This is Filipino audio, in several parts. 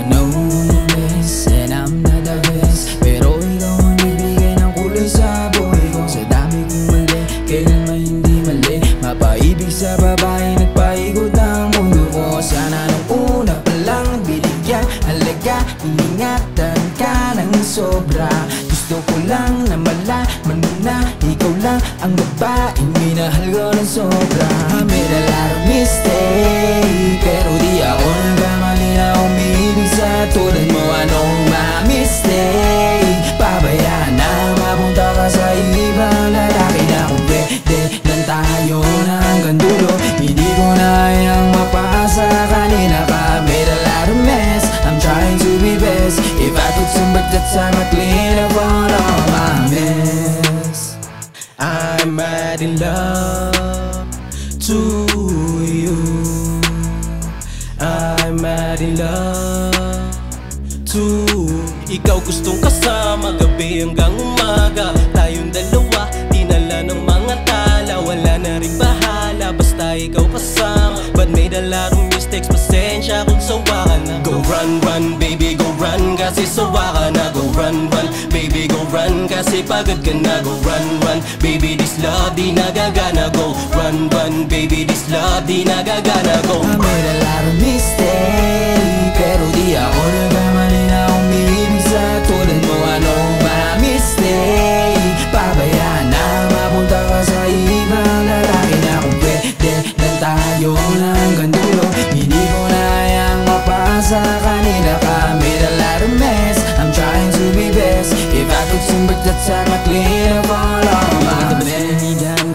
know the best and I'm not the best, pero ikaw ang nagbigay ng kulay sa buhay ko. Sa dami kong mali, kailan man hindi mali, mapaibig sa babae nagpaikot ang mundo ko. Sana nung una pa lang binigyan halaga, iningatan ka ng sobra. Gusto ko lang na malaman mo na ikaw lang ang babaeng minahal ko ng sobra. I made a lot of mistake, pero di ako nagkamali na umiibig sa tulad mo. Anong ma-mistake? Pabayaan na mapunta ka sa ibang lalaki na kung pwede lang tayo na hanggang dulo. Hindi ko na kayang mapasa kanina pa. I made a lot of mess, I'm trying to be best. If I could turn back the time, I'd clean up all of my mess. I'm mad in love to you, I'm mad in love to Ikaw gustong kasama, gabi hanggang umaga. Tayong dalawa, dinala ng mga tala. Wala na rin bahala, basta ikaw kasama. But made a lot of mistakes, pasensya kung sawa ka na. Go run, run, baby, go run, kasi sawa ka na. Go run, run, baby, go run, kasi pagod ka na. Go run, run, baby, this love di nagagana. Go run, run, baby, this love di nagagana. Go. I made a lot of mistakes, pero di ako nagkamali na umiibig sa tulad mo. Anong ma-mistake? Pabayaan na mapunta ka sa ibang lalaki na kung pwede lang tayo na hanggang dulo. Hindi ko na kayang mapasa kanina ka. Made a lot of mess, I'm trying to be best. If I could turn back the time, I'd clean up all of my mess.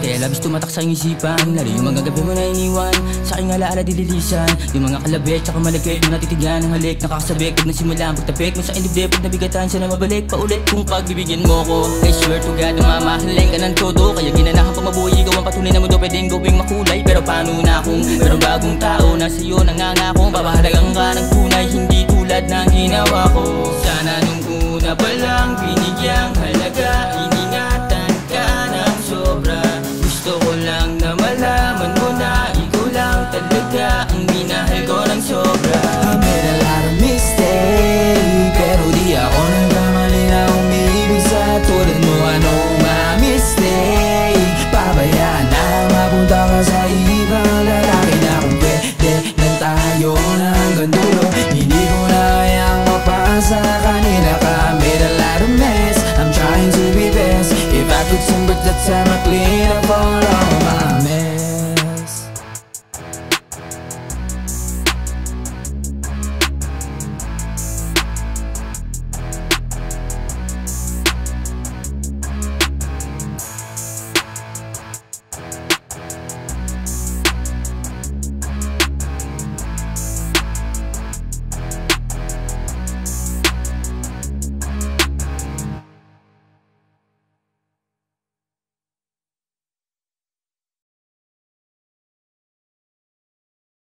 Kaya labis tumatak sa iyong isipan, lalo yung mga gabi mo na iniwan, sa aking alaala dililisan. Yung mga kalabit tsaka malagkit mo natitigan ng halik, nakakasabik pag nasimula ang pagtapik mo sa indibdib. Pag nabigatan sana mabalik paulit kung pagbibigyan mo ko. I swear to God na mamahalin ka ng todo, kaya ginanahan pa mabuhay. Ikaw ang patunay na mundo pwedeng gawing makulay. Pero paano na kung meron bagong tao na sa'yo nangangako, papahalagang ka ng tunay, hindi tulad ng ginawa ko. Sana nung una pa lang binigyang halaga, iningatan ka ng sobra. Gusto ko lang na malaman mo na ikaw lang talaga ang minahal ko ng sobra. I made a lot of mistakes, pero di ako nagkamali na umiibig sa tulad mo. Anong ma-mistake? Pabayaan na mapunta ka sa ibang lalaki na kung pwede lang tayo na hanggang dulo. Hindi ko na kayang mapasa kanina ka. Made a lot of mess, I'm trying to be best. If I could turn back the time, I'd clean up all of